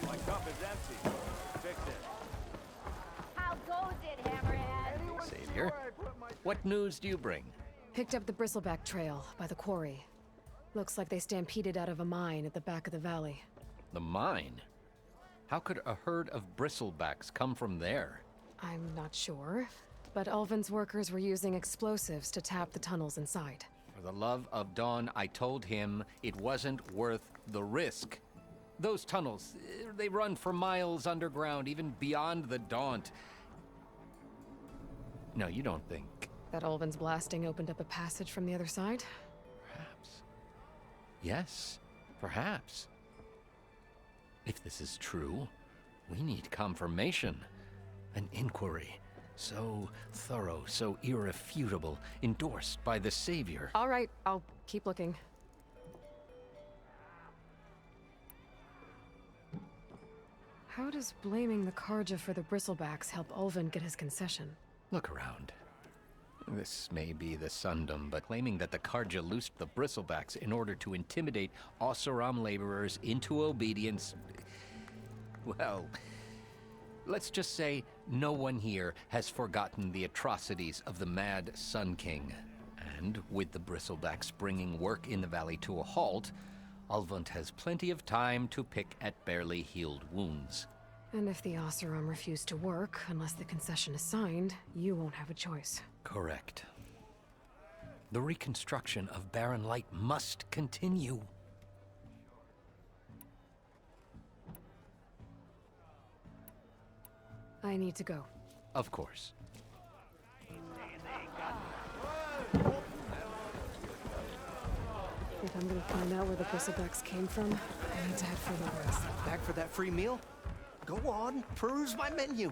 My cup is empty. Fix it. How goes it, Hammerhead? Savior, what news do you bring? Picked up the bristleback trail by the quarry. Looks like they stampeded out of a mine at the back of the valley. The mine? How could a herd of bristlebacks come from there? I'm not sure, but Ulvin's workers were using explosives to tap the tunnels inside. For the love of Dawn, I told him it wasn't worth the risk. Those tunnels, they run for miles underground, even beyond the Daunt. No, you don't think. That Ulvin's blasting opened up a passage from the other side? Perhaps. Yes, perhaps. If this is true, we need confirmation. An inquiry. So thorough, so irrefutable, endorsed by the Savior. All right, I'll keep looking. How does blaming the Karja for the bristlebacks help Ulvin get his concession? Look around. This may be the Sundom, but claiming that the Karja loosed the bristlebacks in order to intimidate Oseram laborers into obedience... Well, let's just say no one here has forgotten the atrocities of the Mad Sun King. And with the bristlebacks bringing work in the valley to a halt, Ulvund has plenty of time to pick at barely healed wounds. And if the Oseram refuse to work, unless the concession is signed, you won't have a choice. Correct. The reconstruction of Barren Light must continue. I need to go. Of course. If I'm gonna find out where the bristlebacks came from, I need to head further west. Back for that free meal? Go on, peruse my menu.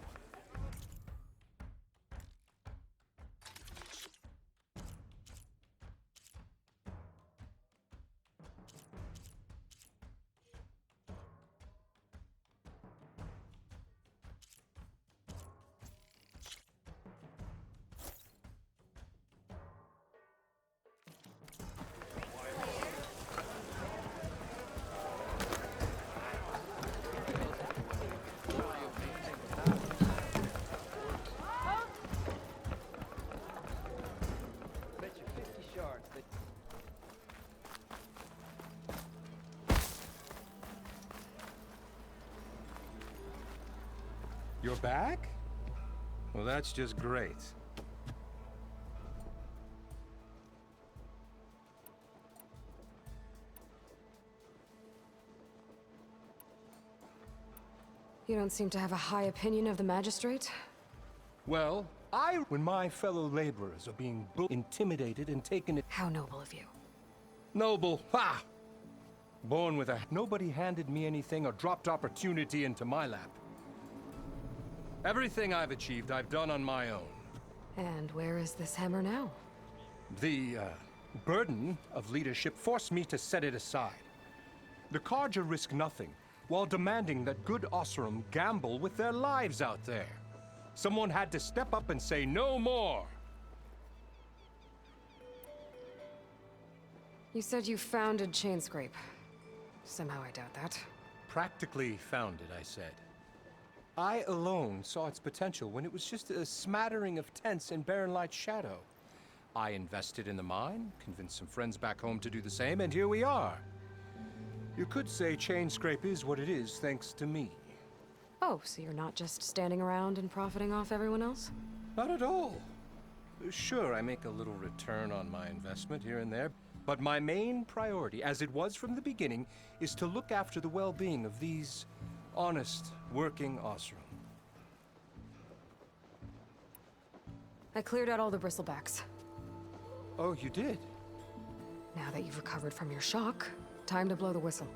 You're back? Well, that's just great. You don't seem to have a high opinion of the magistrate? Well, when my fellow laborers are being intimidated and taken... How noble of you. Noble, ha! Born with a... Nobody handed me anything or dropped opportunity into my lap. Everything I've achieved, I've done on my own. And where is this hammer now? The, burden of leadership forced me to set it aside. The Karja risk nothing, while demanding that good Oseram gamble with their lives out there. Someone had to step up and say no more! You said you founded Chainscrape. Somehow I doubt that. Practically founded, I said. I alone saw its potential when it was just a smattering of tents in Barren Light's shadow. I invested in the mine, convinced some friends back home to do the same, and here we are. You could say Chainscrape is what it is thanks to me. Oh, so you're not just standing around and profiting off everyone else? Not at all. Sure, I make a little return on my investment here and there, but my main priority, as it was from the beginning, is to look after the well-being of these honest, working Oseram. I cleared out all the bristlebacks. Oh, you did? Now that you've recovered from your shock, time to blow the whistle.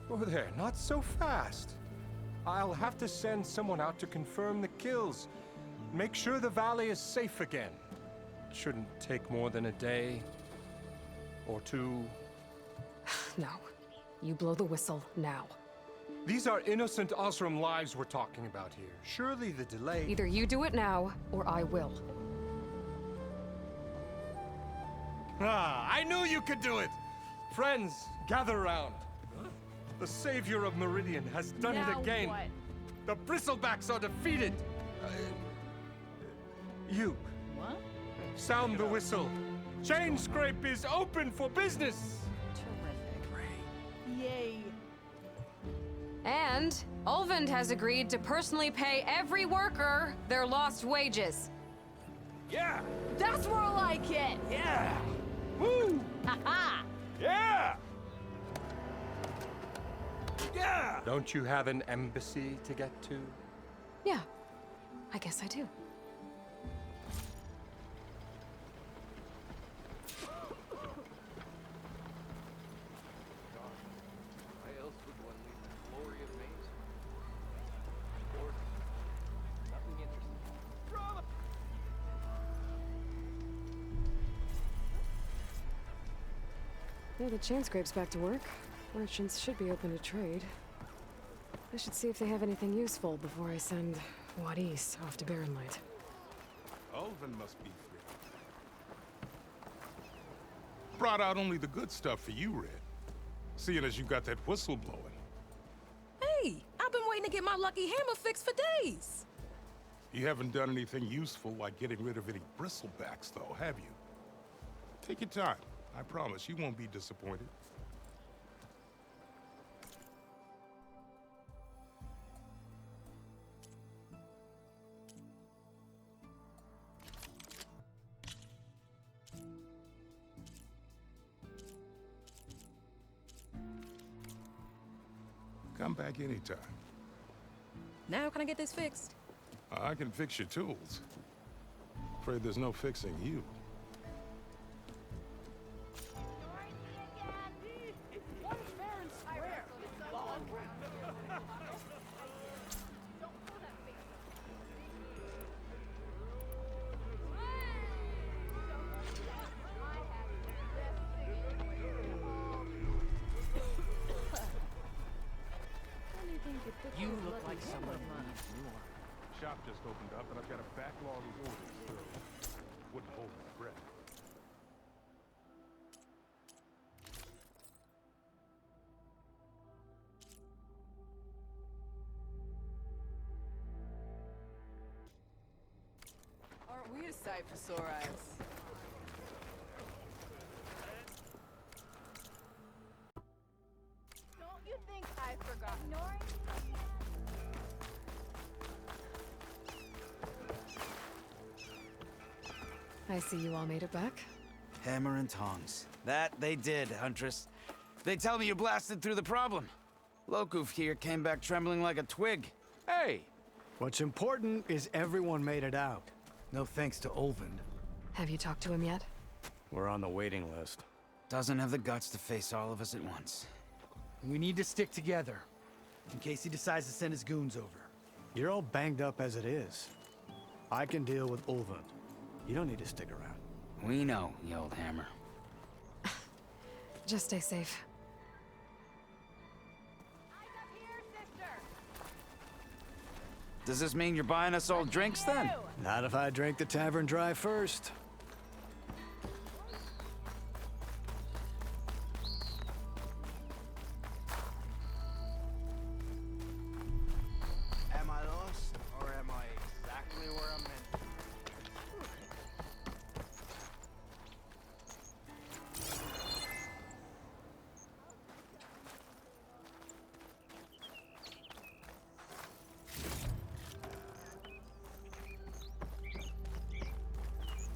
Oh there, not so fast. I'll have to send someone out to confirm the kills. Make sure the valley is safe again. Shouldn't take more than a day or two. No. You blow the whistle now. These are innocent Oseram lives we're talking about here. Surely the delay... Either you do it now, or I will. Ah, I knew you could do it! Friends, gather around. The savior of Meridian has done it Now again. what? The Bristlebacks are defeated. You. What? Sound the whistle. Chain Scrape is open for business. Terrific. Yay. And Ulvund has agreed to personally pay every worker their lost wages. Yeah! That's more like it. Yeah! Woo! Ha Yeah! Yeah! Don't you have an embassy to get to? Yeah, I guess I do. Why else would one leave the glory of maze? Or nothing interesting. Yeah, the chain scrape's back to work. Merchants should be open to trade. I should see if they have anything useful before I send Wadis off to Barren Light. Ulvund must be thrilled. Brought out only the good stuff for you, Red. Seeing as you got that whistle blowing. Hey, I've been waiting to get my lucky hammer fixed for days. You haven't done anything useful like getting rid of any bristlebacks, though, have you? Take your time. I promise you won't be disappointed. Come back anytime. Now can I get this fixed? I can fix your tools. Afraid there's no fixing you. You look like someone needs more. Shop just opened up, and I've got a backlog of orders, so wouldn't hold my breath. Aren't we a sight for sore eyes? Don't you think I forgot? Ignoring? I see you all made it back. Hammer and tongs. That they did, Huntress. They tell me you blasted through the problem. Lokuf here came back trembling like a twig. Hey! What's important is everyone made it out. No thanks to Ulvund. Have you talked to him yet? We're on the waiting list. Doesn't have the guts to face all of us at once. We need to stick together, in case he decides to send his goons over. You're all banged up as it is. I can deal with Ulvund. You don't need to stick around. We know, you old hammer. Just stay safe. Eyes up here, sister. Does this mean you're buying us all drinks then? You. Not if I drink the tavern dry first. Am I lost, or am I exactly where I'm meant to be?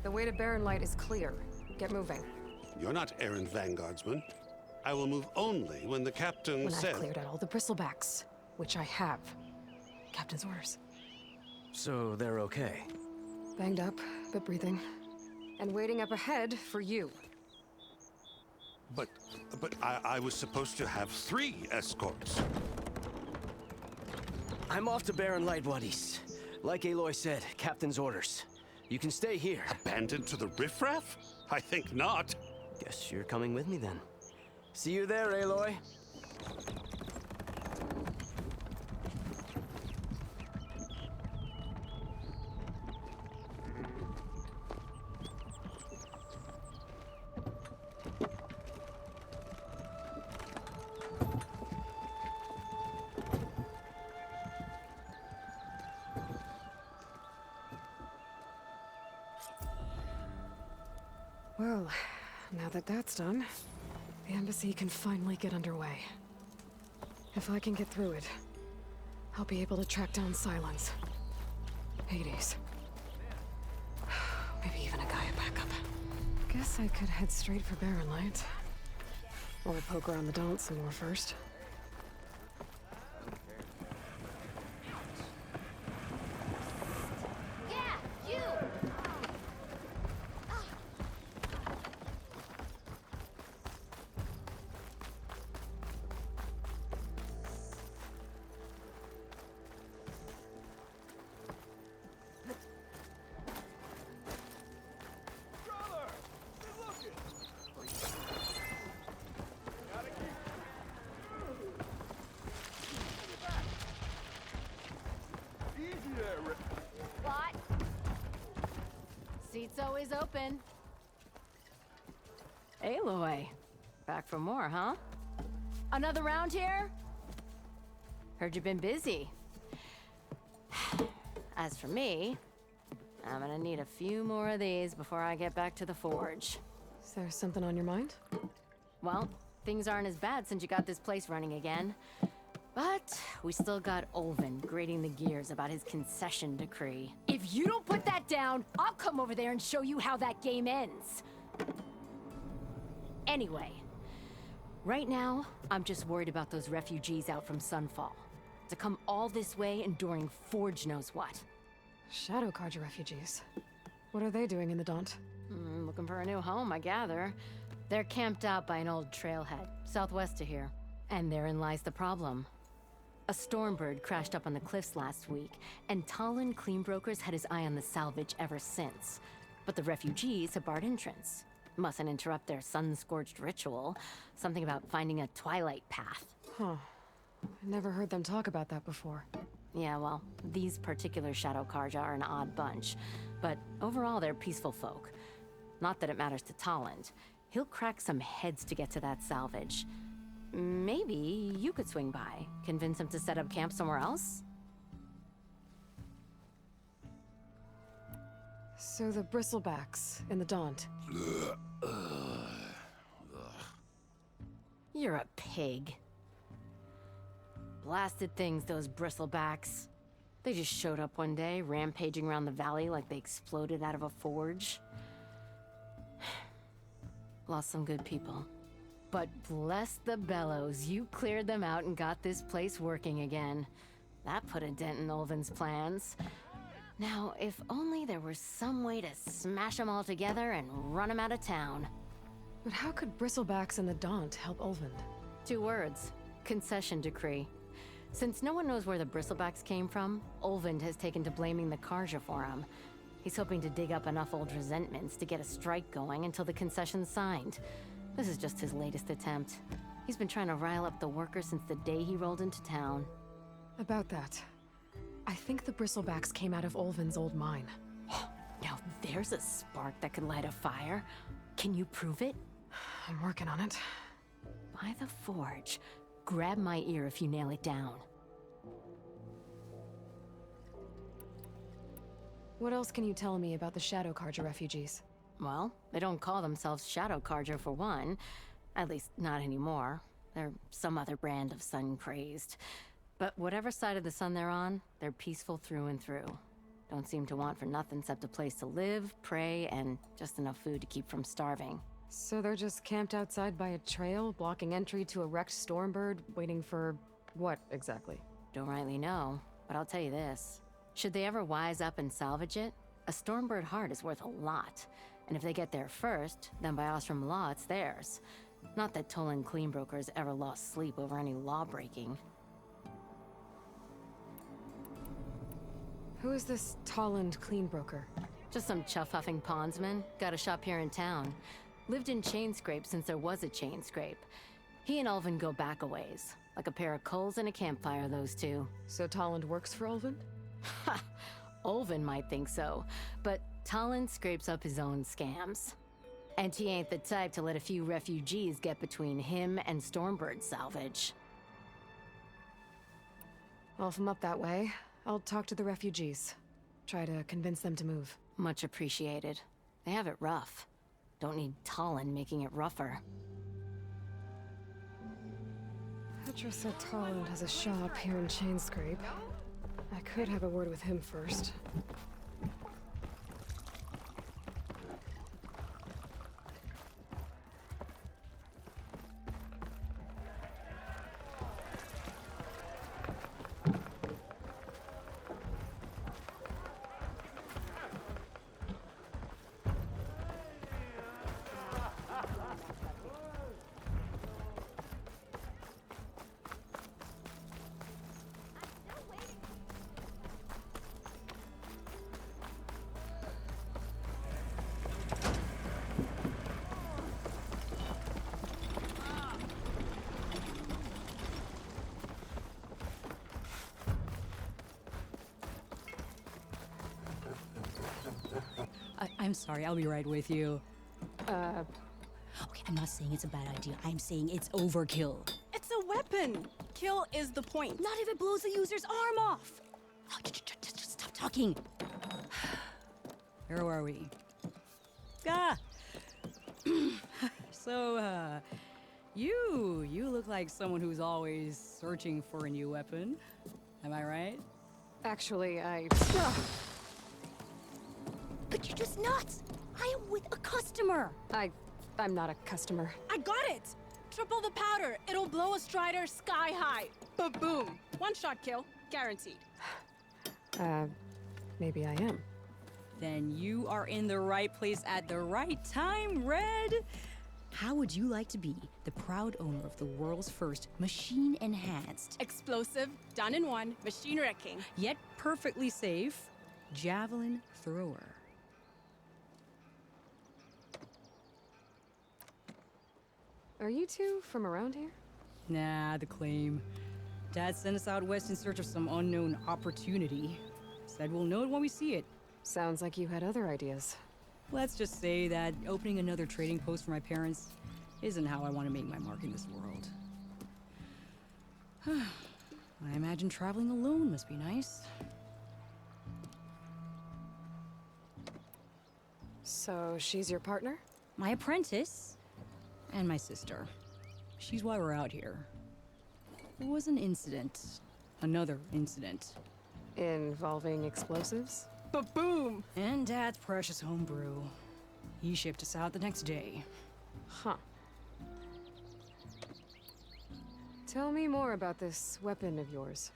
The way to Barren Light is clear. Get moving. You're not errant vanguardsman. I will move only when the captain When says... I've cleared out all the bristlebacks, which I have. Captain's orders. So they're okay. Banged up, but breathing. And waiting up ahead for you. But I was supposed to have 3 escorts. I'm off to Barren Light, Wadis. Like Aloy said, captain's orders. You can stay here. Abandoned to the riffraff? I think not. Guess you're coming with me then. See you there, Aloy. Well, now that that's done, the embassy can finally get underway. If I can get through it, I'll be able to track down Silence. Hades. Maybe even a Gaia backup. Guess I could head straight for Barren Light. Or poke around the Daunt some more first. Yeah, you! Brother! Good looking! Gotta keep... Easy there, Rick. What? Seat's always open. Aloy. Back for more, huh? Another round here? Heard you've been busy. As for me, I'm gonna need a few more of these before I get back to the forge. Is there something on your mind? Well, things aren't as bad since you got this place running again. But we still got Olvin grating the gears about his concession decree. If you don't put that down, I'll come over there and show you how that game ends. Anyway, right now, I'm just worried about those refugees out from Sunfall. To come all this way enduring Forge knows what. Shadow Carja refugees. What are they doing in the Daunt? Looking for a new home, I gather. They're camped out by an old trailhead, southwest of here. And therein lies the problem. A Stormbird crashed up on the cliffs last week, and Talon Cleanbrokers had his eye on the salvage ever since. But the refugees have barred entrance. Mustn't interrupt their sun-scorched ritual. Something about finding a twilight path. Huh. I never heard them talk about that before. Yeah, well, these particular Shadow Carja are an odd bunch. But overall, they're peaceful folk. Not that it matters to Talon. He'll crack some heads to get to that salvage. Maybe you could swing by, convince him to set up camp somewhere else? So the bristlebacks in the Daunt. You're a pig. Blasted things, those bristlebacks. They just showed up one day, rampaging around the valley like they exploded out of a forge. Lost some good people. But bless the bellows, you cleared them out and got this place working again. That put a dent in Olvin's plans. Now, if only there was some way to smash them all together and run them out of town. But how could bristlebacks in the Daunt help Olvind? 2 words. Concession decree. Since no one knows where the bristlebacks came from, Olvind has taken to blaming the Carja for them. He's hoping to dig up enough old resentments to get a strike going until the concession's signed. This is just his latest attempt. He's been trying to rile up the workers since the day he rolled into town. About that, I think the bristlebacks came out of Olvin's old mine. Now there's a spark that could light a fire. Can you prove it? I'm working on it. By the forge. Grab my ear if you nail it down. What else can you tell me about the Shadow Carja refugees? Well, they don't call themselves Shadow Carja for one. At least, not anymore. They're some other brand of sun-crazed. But whatever side of the sun they're on, they're peaceful through and through. Don't seem to want for nothing except a place to live, pray, and just enough food to keep from starving. So they're just camped outside by a trail, blocking entry to a wrecked Stormbird, waiting for what exactly? Don't rightly know, but I'll tell you this. Should they ever wise up and salvage it, a Stormbird heart is worth a lot. And if they get there first, then by Ostrom law, it's theirs. Not that Tolan Cleanbrokers ever lost sleep over any law-breaking. Who is this Tolland Cleanbroker? Just some chuff-huffing pondsman. Got a shop here in town. Lived in Chainscrape since there was a Chainscrape. He and Ulvin go back a ways. Like a pair of coals and a campfire, those two. So Tolland works for Ulvin? Ha! Ulvin might think so, but Talon scrapes up his own scams. And he ain't the type to let a few refugees get between him and Stormbird salvage. Well, if I'm up that way, I'll talk to the refugees. Try to convince them to move. Much appreciated. They have it rough. Don't need Talon making it rougher. Petra said Talon has a shop here in Chainscrape. I could have a word with him first. I'm sorry, I'll be right with you. Okay, I'm not saying it's a bad idea. I'm saying it's overkill. It's a weapon. Kill is the point. Not if it blows the user's arm off. Oh, just stop talking. Where were we? Ah! So, you look like someone who's always searching for a new weapon. Am I right? Actually, But you're just nuts. I am with a customer. I'm not a customer. I got it. Triple the powder. It'll blow a Strider sky high. Ba-boom. One shot kill. Guaranteed. Maybe I am. Then you are in the right place at the right time, Red. How would you like to be the proud owner of the world's first machine-enhanced, Explosive, done in one, machine wrecking. yet perfectly safe, javelin thrower? Are you two from around here? Nah, the claim. Dad sent us out west in search of some unknown opportunity. Said we'll know it when we see it. Sounds like you had other ideas. Let's just say that opening another trading post for my parents isn't how I want to make my mark in this world. I imagine traveling alone must be nice. So she's your partner? My apprentice and my sister. She's why we're out here. There was an incident. Another incident. Involving explosives? Ba-boom. And Dad's precious homebrew. He shipped us out the next day. Huh. Tell me more about this weapon of yours.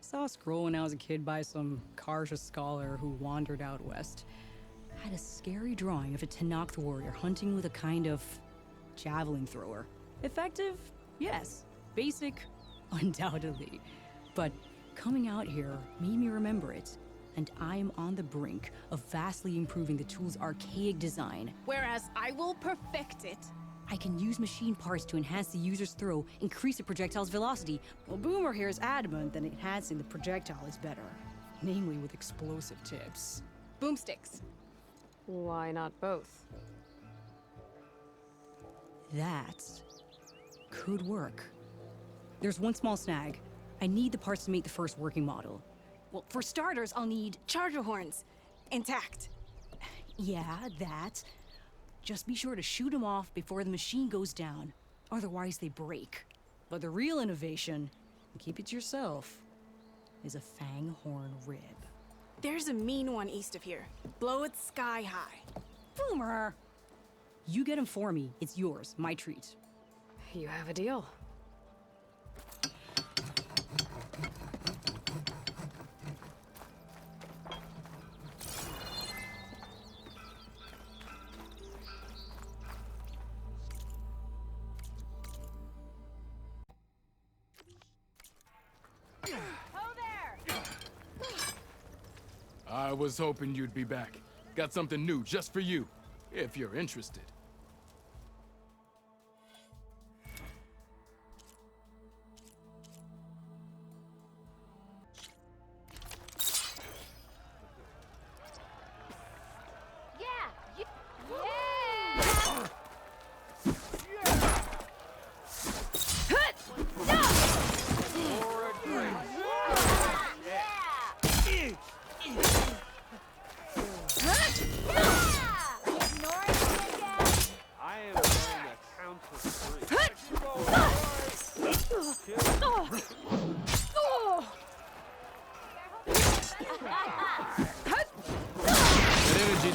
Saw a scroll when I was a kid by some Karja scholar who wandered out west. Had a scary drawing of a Tenakth warrior hunting with a kind of javelin thrower. Effective? Yes. Basic? Undoubtedly. But coming out here made me remember it, and I'm on the brink of vastly improving the tool's archaic design. Whereas I will perfect it. I can use machine parts to enhance the user's throw, increase the projectile's velocity. Well, Boomer here is adamant that enhancing the projectile is better, namely with explosive tips. Boomsticks. Why not both? That could work. There's one small snag. I need the parts to make the first working model. Well, for starters, I'll need charger horns. Intact. Yeah, that. Just be sure to shoot them off before the machine goes down. Otherwise, they break. But the real innovation, and keep it to yourself, is a fang horn rib. There's a mean one east of here. Blow it sky high. Boomer! You get him for me. It's yours. My treat. You have a deal. I was hoping you'd be back. Got something new just for you, if you're interested.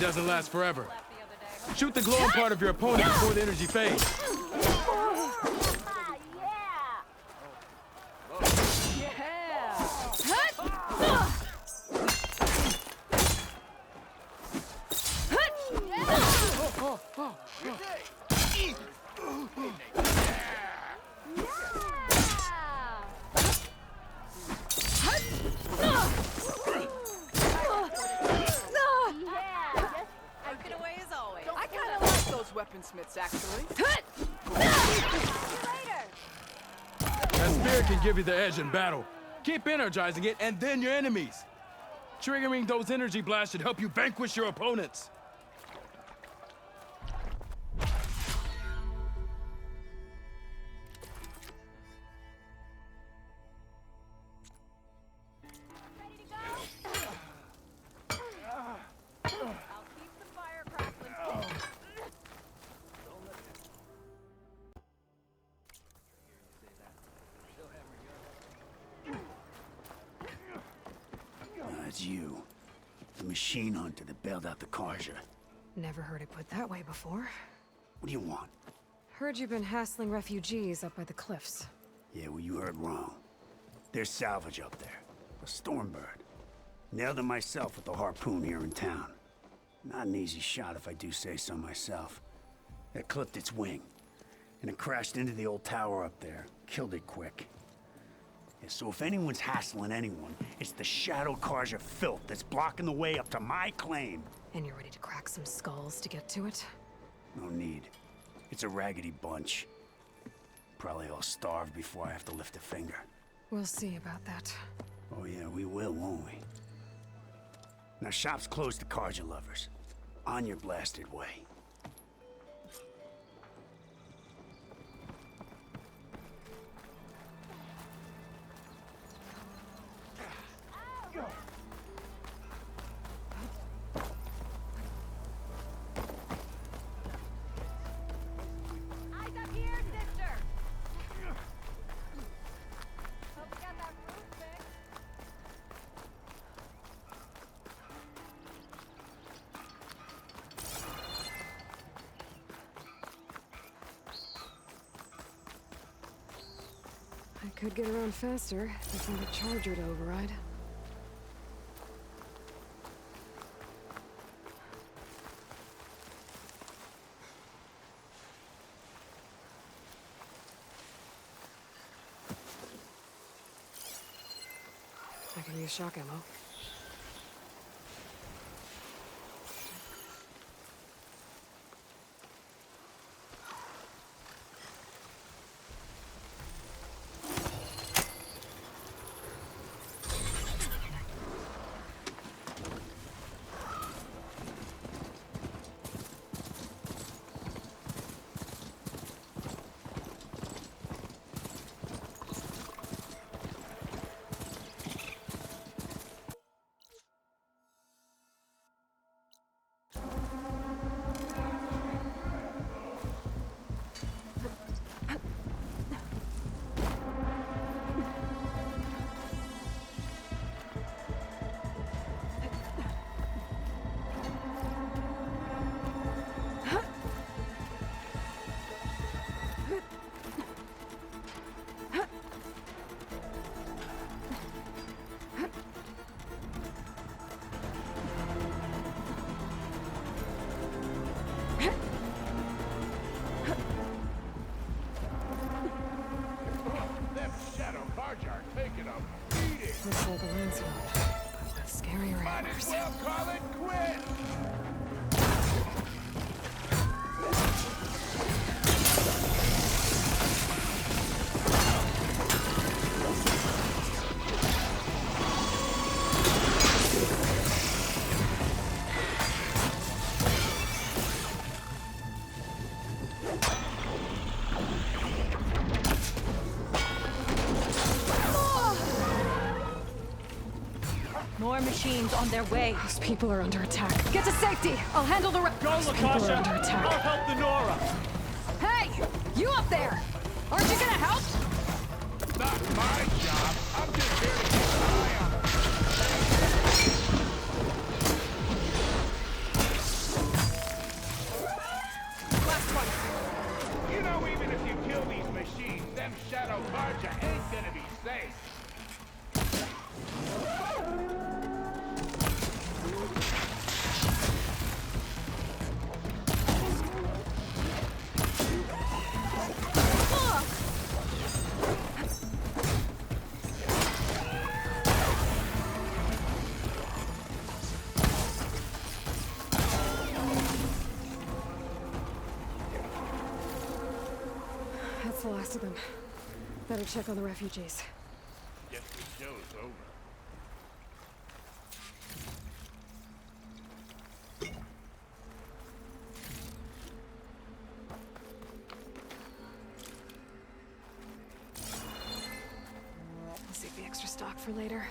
doesn't last forever. Shoot the glowing part of your opponent before the energy fades. Weaponsmiths, actually. That spear can give you the edge in battle. Keep energizing it, and then your enemies. Triggering those energy blasts should help you vanquish your opponents. It's you. The machine hunter that bailed out the Karja. Never heard it put that way before. What do you want? Heard you've been hassling refugees up by the cliffs. Yeah, well, you heard wrong. There's salvage up there. A Stormbird. Nailed it myself with the harpoon here in town. Not an easy shot if I do say so myself. It clipped its wing. And it crashed into the old tower up there. Killed it quick. Yeah, so if anyone's hassling anyone, it's the Shadow Karja filth that's blocking the way up to my claim. And you're ready to crack some skulls to get to it? No need. It's a raggedy bunch. Probably all starved before I have to lift a finger. We'll see about that. Oh yeah, we will, won't we? Now shop's closed to Karja lovers. On your blasted way. I could get around faster if I had a charger to override. I can use shock ammo. Looks like a landslide, but with scarier antlers. Well, call it quits! More machines on their way. Those people are under attack. Get to safety! I'll handle the rest. Those people are under attack. I'll help the Nora. Hey! You up there! Aren't you gonna help? Not my job. I'm just here to keep an eye on them. last of them. Better check on the refugees. Guess the show's over. I'll save the extra stock for later.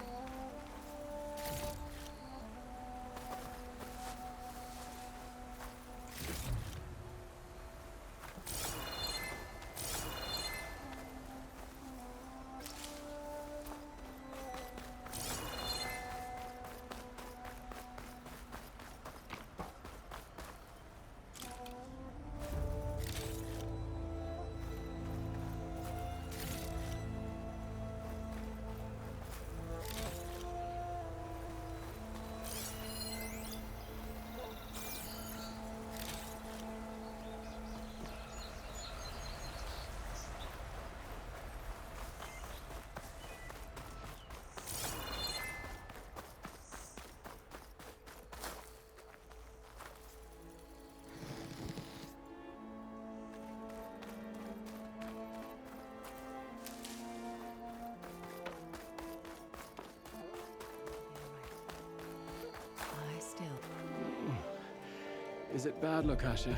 Is it bad, Lakasha?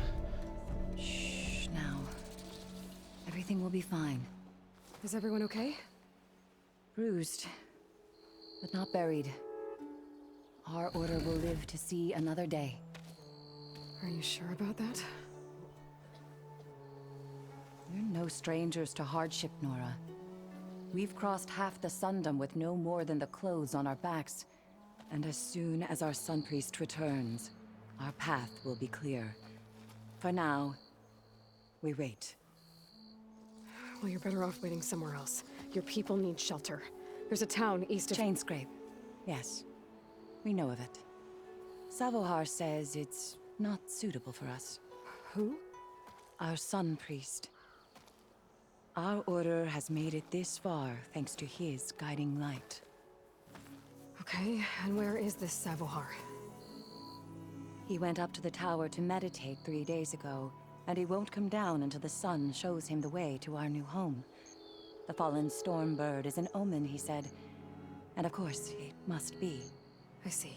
Shh, now. Everything will be fine. Is everyone okay? Bruised, but not buried. Our order will live to see another day. Are you sure about that? We're no strangers to hardship, Nora. We've crossed half the Sundom with no more than the clothes on our backs. And as soon as our Sun Priest returns, our path will be clear. For now, we wait. Well, you're better off waiting somewhere else. Your people need shelter. There's a town east of... Chainscrape. Yes. We know of it. Savohar says it's not suitable for us. Who? Our Sun Priest. Our order has made it this far thanks to his guiding light. Okay, and where is this Savohar? He went up to the tower to meditate 3 days ago, and he won't come down until the sun shows him the way to our new home. The fallen storm bird is an omen, he said. And of course, it must be. I see.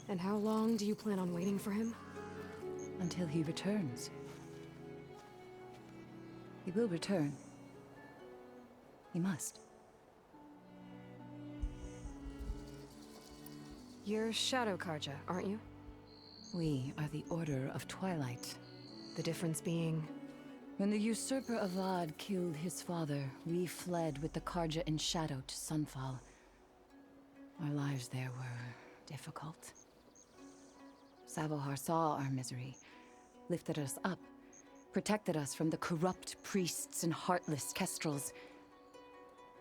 And how long do you plan on waiting for him? Until he returns. He will return. He must. You're Shadow Karja, aren't you? We are the Order of Twilight. The difference being... When the usurper Avad killed his father, we fled with the Karja in shadow to Sunfall. Our lives there were difficult. Savohar saw our misery, lifted us up, protected us from the corrupt priests and heartless kestrels.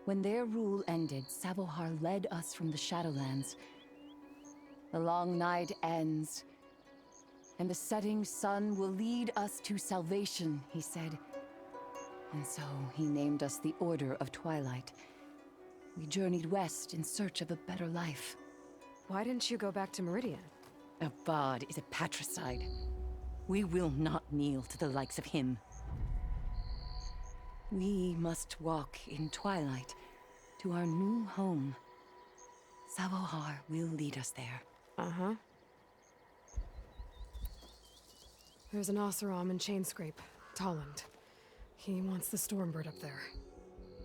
When their rule ended, Savohar led us from the Shadowlands. The long night ends, and the setting sun will lead us to salvation, he said. And so he named us the Order of Twilight. We journeyed west in search of a better life. Why didn't you go back to Meridian? Avad is a patricide. We will not kneel to the likes of him. We must walk in twilight to our new home. Savohar will lead us there. Uh-huh. There's an Oseram in Chainscrape, Tolland. He wants the Stormbird up there.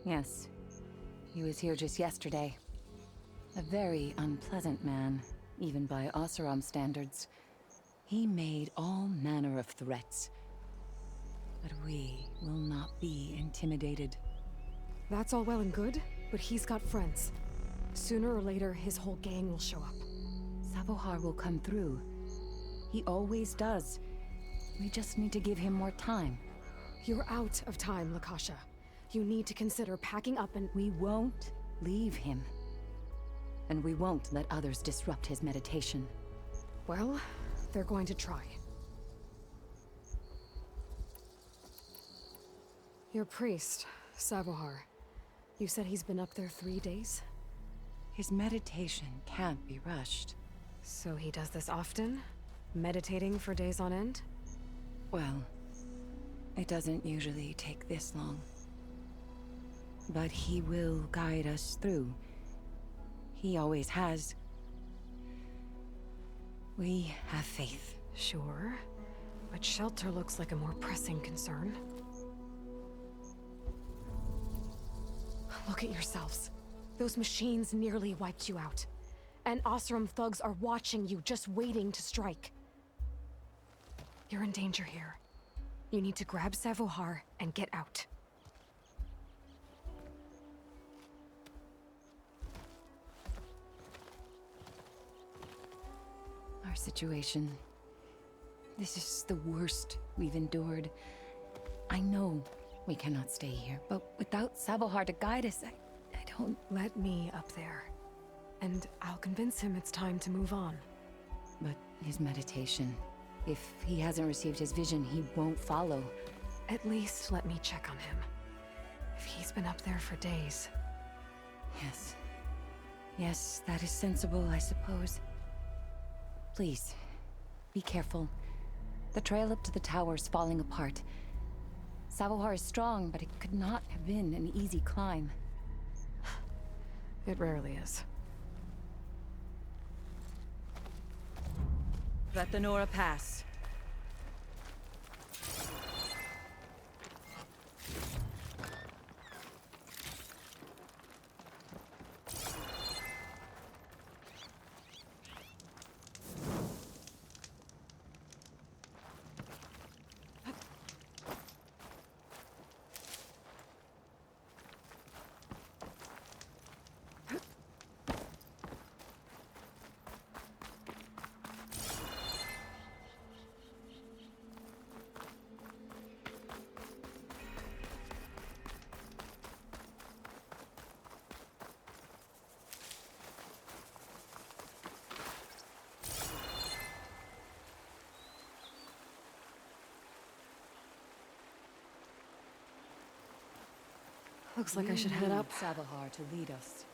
Yes. He was here just yesterday. A very unpleasant man, even by Oseram standards. He made all manner of threats. But we will not be intimidated. That's all well and good, but he's got friends. Sooner or later, his whole gang will show up. Savohar will come through. He always does. We just need to give him more time. You're out of time, Lakasha. You need to consider packing up and... We won't leave him. And we won't let others disrupt his meditation. Well, they're going to try. Your priest, Savohar. You said he's been up there 3 days? His meditation can't be rushed. So he does this often? Meditating for days on end? Well, it doesn't usually take this long. But he will guide us through. He always has. We have faith. Sure. But shelter looks like a more pressing concern. Look at yourselves. Those machines nearly wiped you out. And Oseram thugs are watching you, just waiting to strike. You're in danger here. You need to grab Savohar and get out. Our situation. This is the worst we've endured. I know we cannot stay here, but without Savohar to guide us, I don't... Let me up there. And I'll convince him it's time to move on. But his meditation... If he hasn't received his vision, he won't follow. At least let me check on him. If he's been up there for days. Yes. Yes, that is sensible, I suppose. Please, be careful. The trail up to the tower is falling apart. Savohar is strong, but it could not have been an easy climb. It rarely is. Let the Nora pass. Looks like I should head up. Savohar to lead us.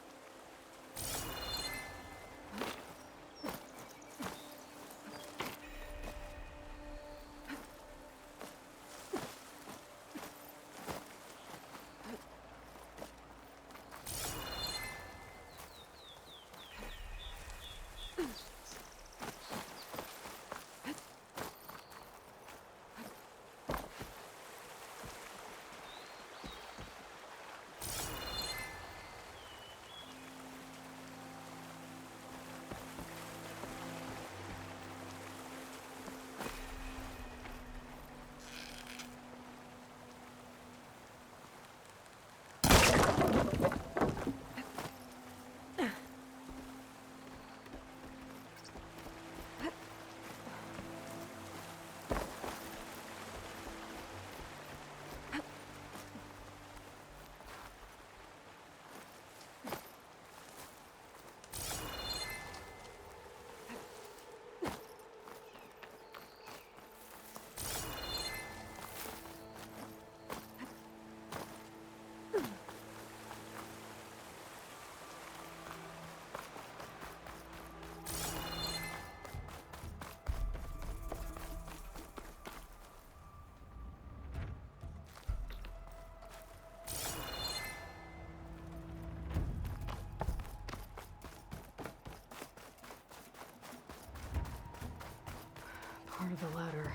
Part of the ladder.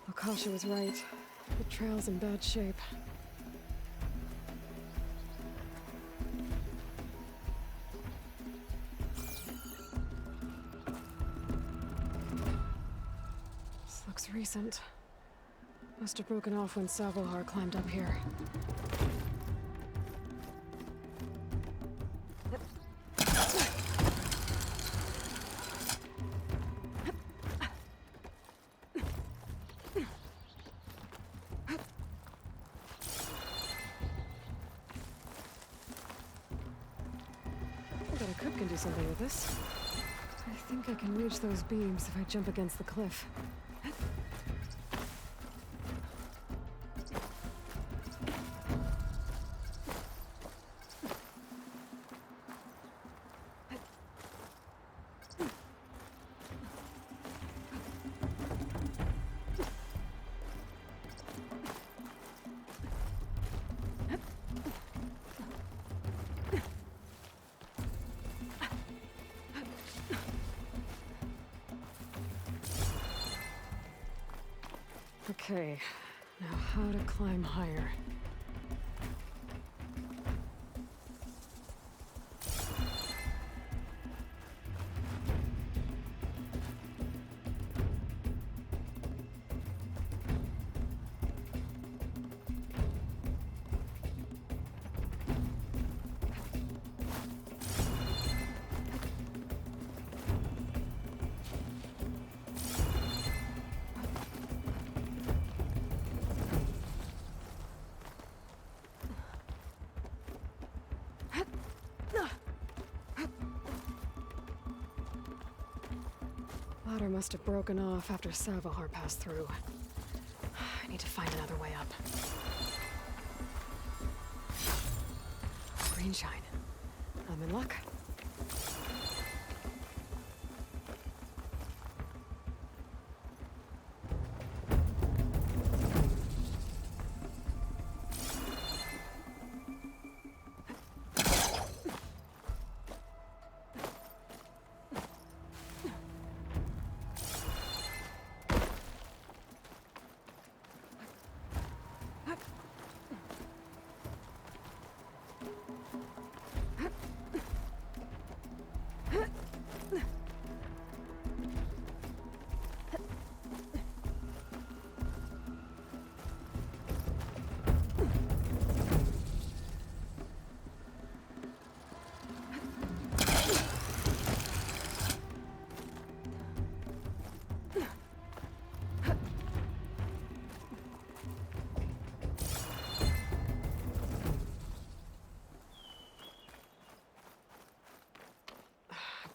Akasha was right. The trail's in bad shape. This looks recent. Must have broken off when Savohar climbed up here. I bet a cook can do something with this. I think I can reach those beams if I jump against the cliff. Okay, now how to climb higher. Ladder must have broken off after Savahar passed through. I need to find another way up. Green shine. I'm in luck.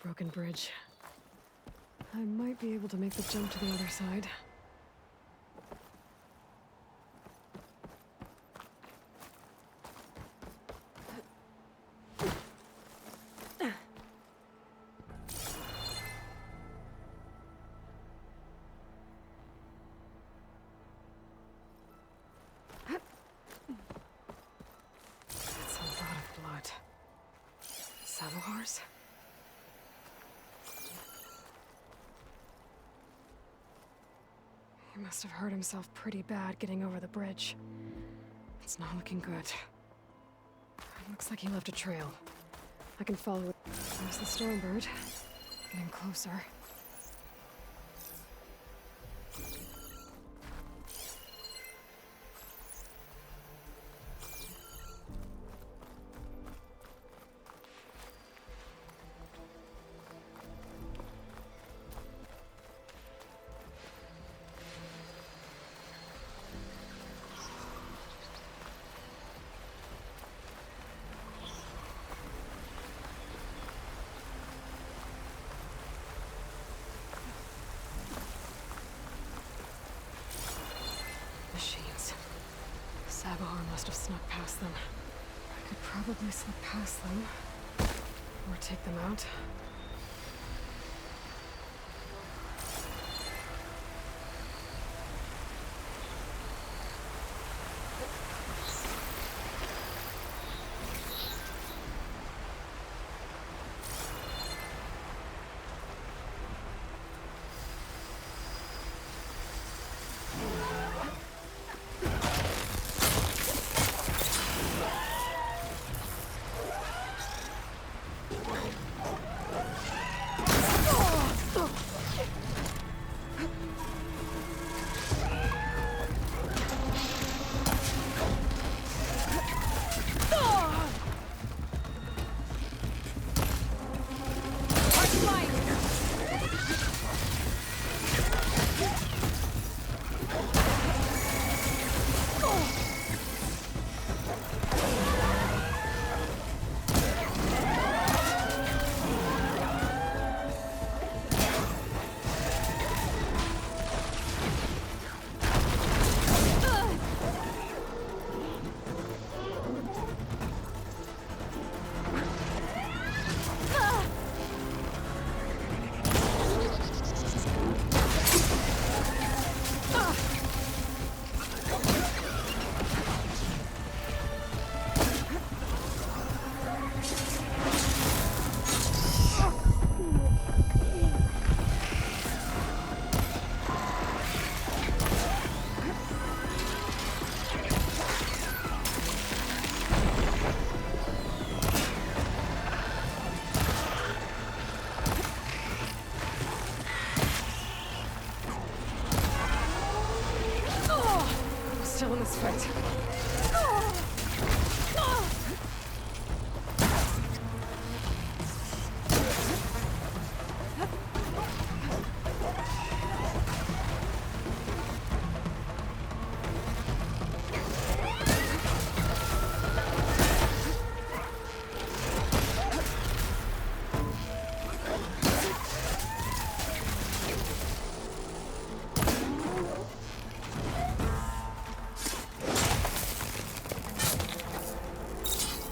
Broken bridge. I might be able to make the jump to the other side. That's a lot of blood. Sabohars? He must have hurt himself pretty bad getting over the bridge. It's not looking good. Looks like he left a trail. I can follow it. There's the Stormbird. Getting closer. Machines. Sabahar must have snuck past them. I could probably slip past them. Or take them out. this fit?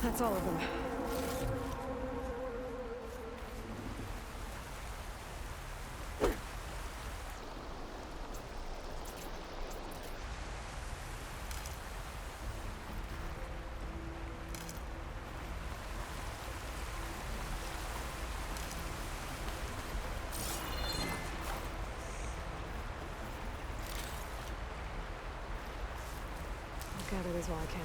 That's all of them. I'll gather these while I can.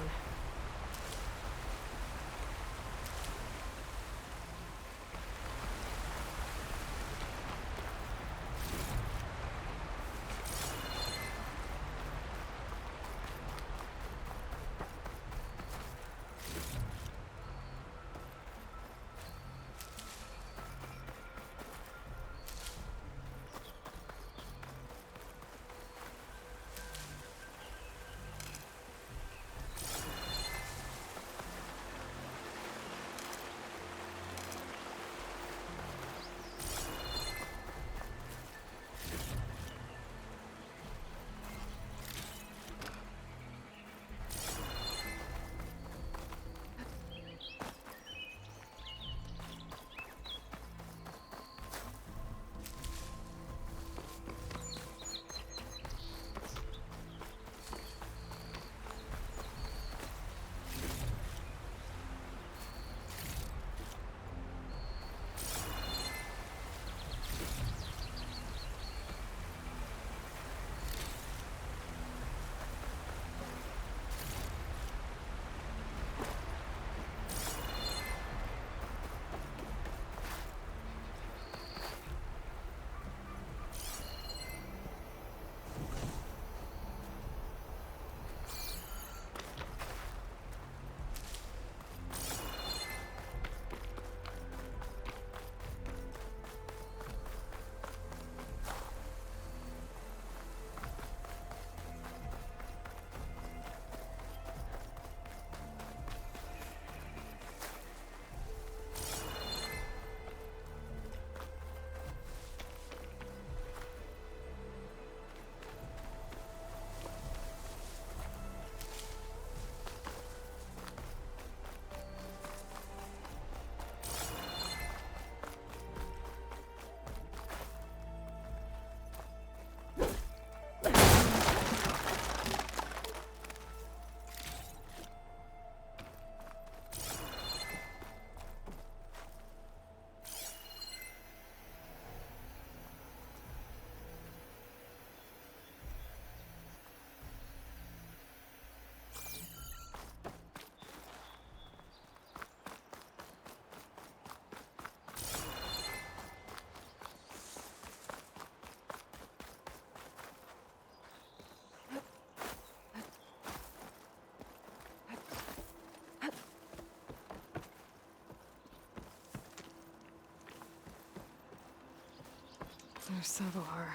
There's Savohar.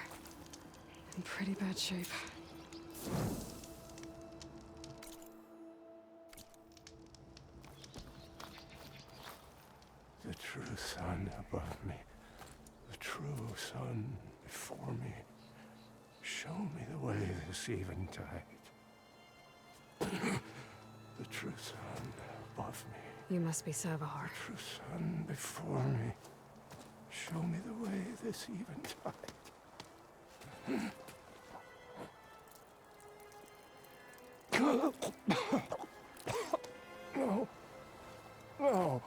In pretty bad shape. The true sun above me. The true sun before me. Show me the way this eventide. The true sun above me. You must be Savohar. The true sun before me. Show me the way this eventide. No. No.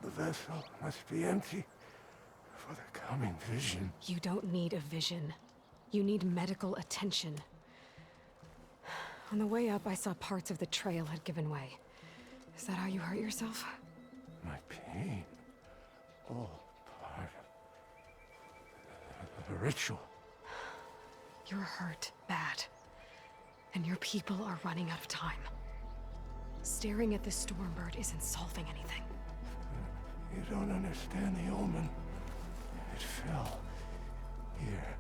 The vessel must be empty for the coming vision. You don't need a vision. You need medical attention. On the way up, I saw parts of the trail had given way. Is that how you hurt yourself? My pain. All part of the ritual. You're hurt bad. And your people are running out of time. Staring at this Stormbird isn't solving anything. You don't understand the omen. It fell here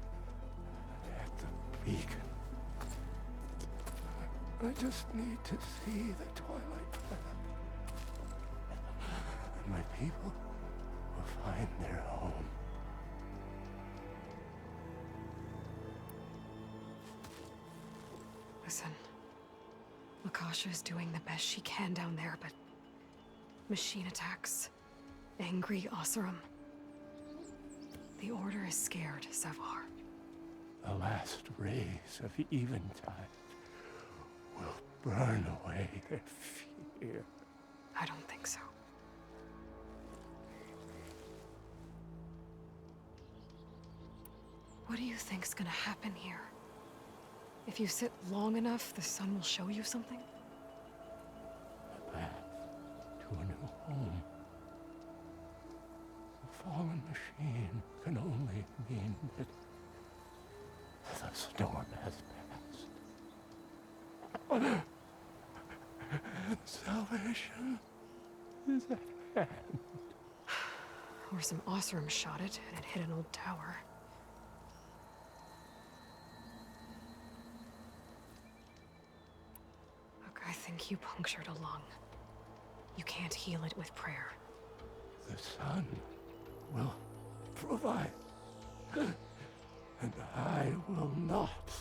at the beacon. I just need to see the Twilight Path. And my people will find their home. Listen, Lakasha is doing the best she can down there, but machine attacks, angry Oseram. The Order is scared, Savar. The last rays of Eventide will burn away their fear. I don't think so. What do you think's gonna happen here? If you sit long enough, the sun will show you something? The path to a new home. The fallen machine can only mean that the storm has passed. Salvation is at hand. Or some Oseram shot it, and it hit an old tower. Look, I think you punctured a lung. You can't heal it with prayer. The sun will provide. And I will not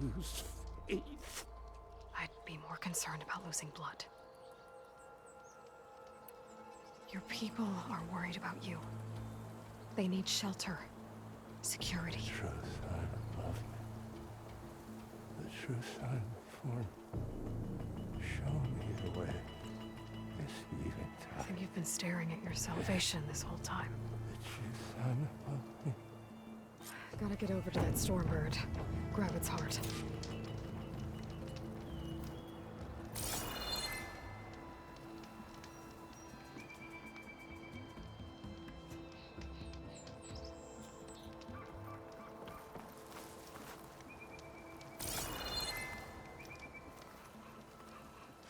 lose faith. I'd be more concerned about losing blood. Your people are worried about you. They need shelter, security. The true sun above me. The true sun before me. Show me the way. This eventide. I think you've been staring at your salvation this whole time. The true sun above me. Gotta get over to that Stormbird. Grab its heart.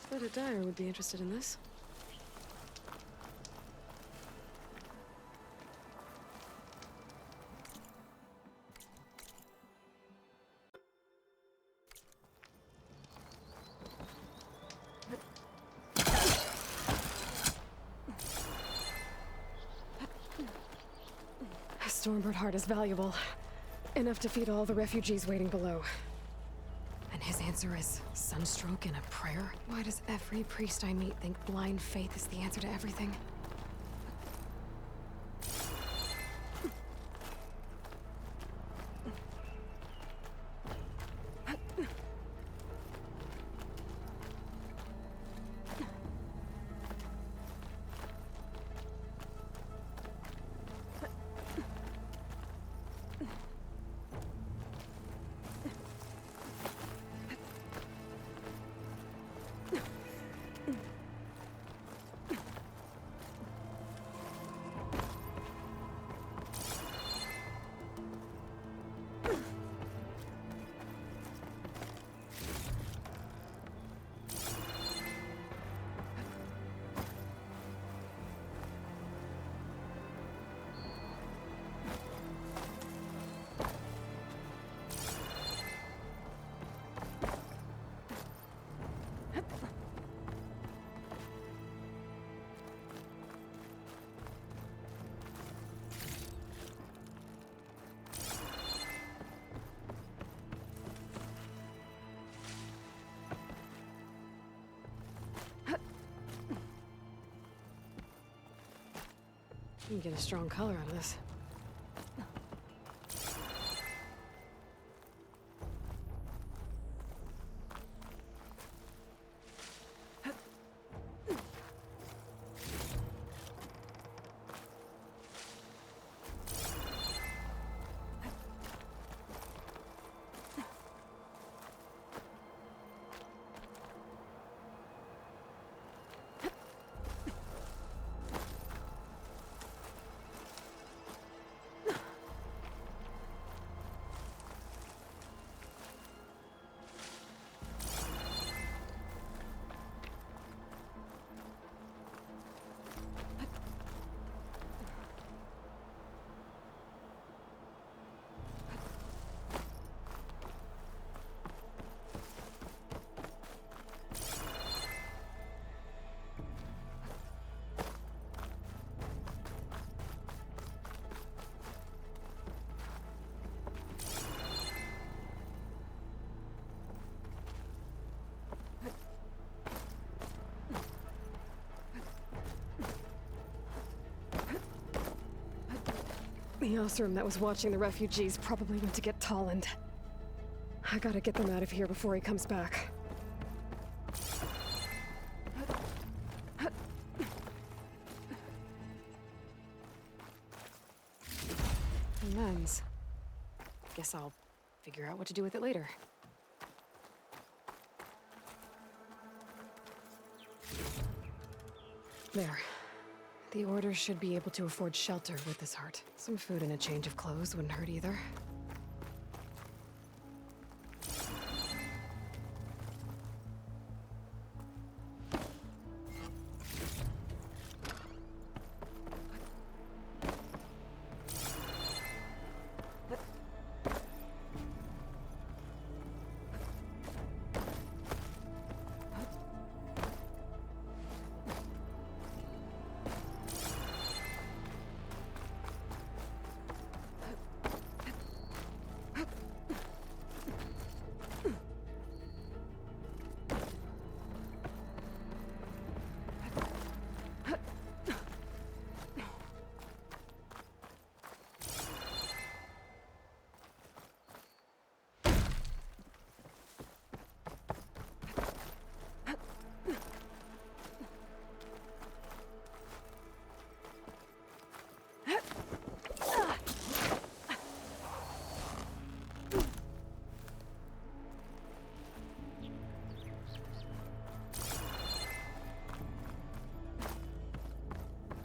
Thought a dyer would be interested in this. A Stormbird heart is valuable. Enough to feed all the refugees waiting below. And his answer is sunstroke and a prayer? Why does every priest I meet think blind faith is the answer to everything? You can get a strong color out of this. The Osram that was watching the refugees probably went to get Tolland. I gotta get them out of here before he comes back. The lens. Guess I'll figure out what to do with it later. There. The Order should be able to afford shelter with this heart. Some food and a change of clothes wouldn't hurt either.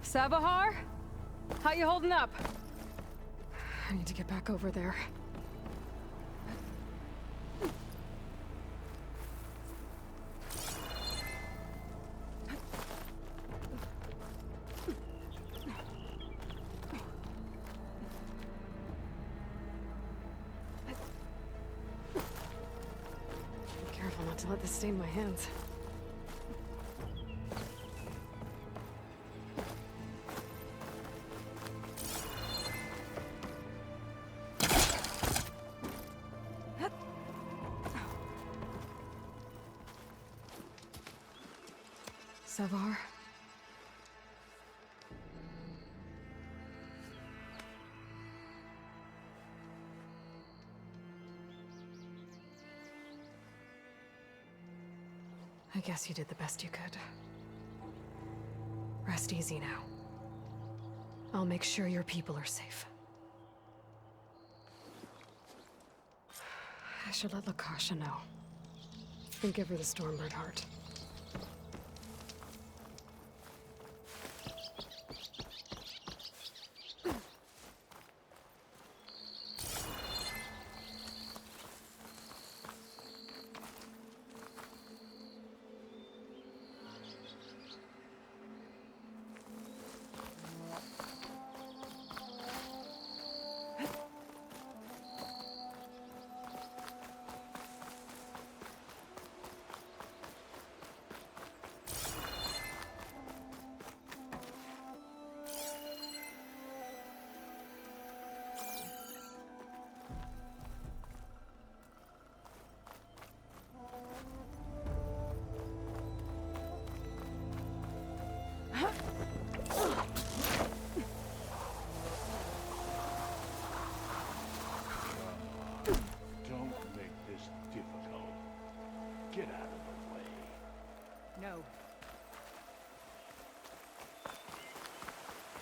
Sabahar? How you holding up? I need to get back over there. Be careful not to let this stain my hands. Savar? I guess you did the best you could. Rest easy now. I'll make sure your people are safe. I should let Lakasha know. And give her the Stormbird heart. Don't make this difficult. Get out of the way. No.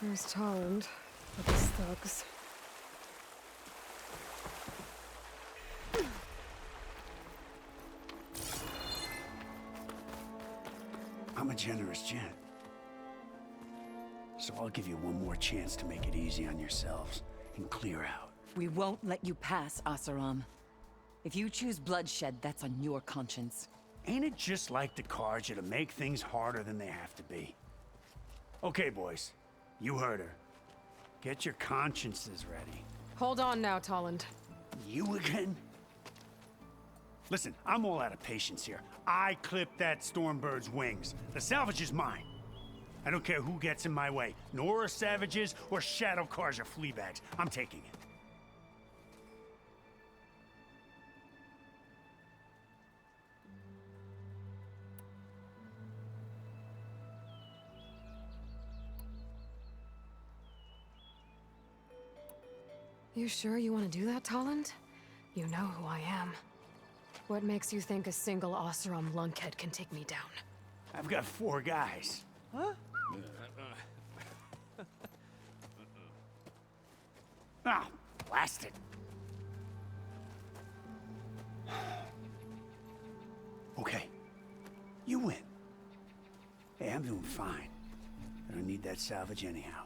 There's Tolland with his thugs. I'm a generous gent. So I'll give you one more chance to make it easy on yourselves and clear out. We won't let you pass, Asaram. If you choose bloodshed, that's on your conscience. Ain't it just like the Karja to make things harder than they have to be? Okay, boys. You heard her. Get your consciences ready. Hold on now, Tolland. You again? Listen, I'm all out of patience here. I clipped that Stormbird's wings. The salvage is mine. I don't care who gets in my way. Nora savages or Shadow Karja fleabags. I'm taking it. You sure you want to do that, Tolland? You know who I am. What makes you think a single Oseram lunkhead can take me down? I've got 4 guys. Huh? Ah, blast it. Okay. You win. Hey, I'm doing fine. I don't need that salvage anyhow.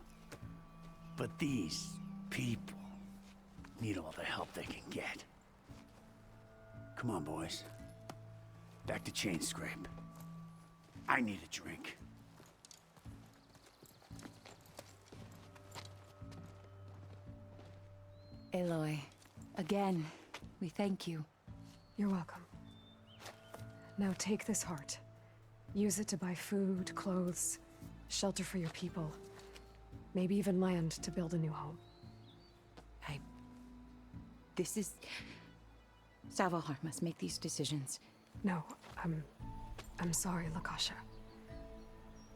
But these people need all the help they can get. Come on, boys. Back to Chain Scrape. I need a drink. Aloy, again, we thank you. You're welcome. Now take this heart. Use it to buy food, clothes, shelter for your people. Maybe even land to build a new home. This is... Savohar must make these decisions. No, I'm sorry, Lakasha.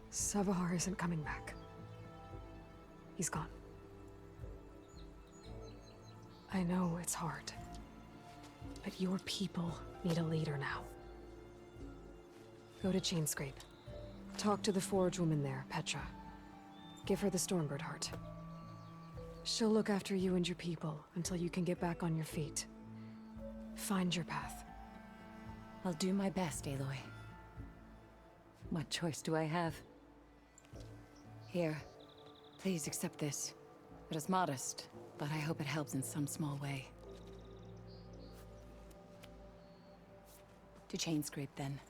Savohar isn't coming back. He's gone. I know it's hard, but your people need a leader now. Go to Chainscrape. Talk to the forge woman there, Petra. Give her the Stormbird heart. She'll look after you and your people until you can get back on your feet. Find your path. I'll do my best, Aloy. What choice do I have? Here, please accept this. It is modest, but I hope it helps in some small way. To Chainscrape, then.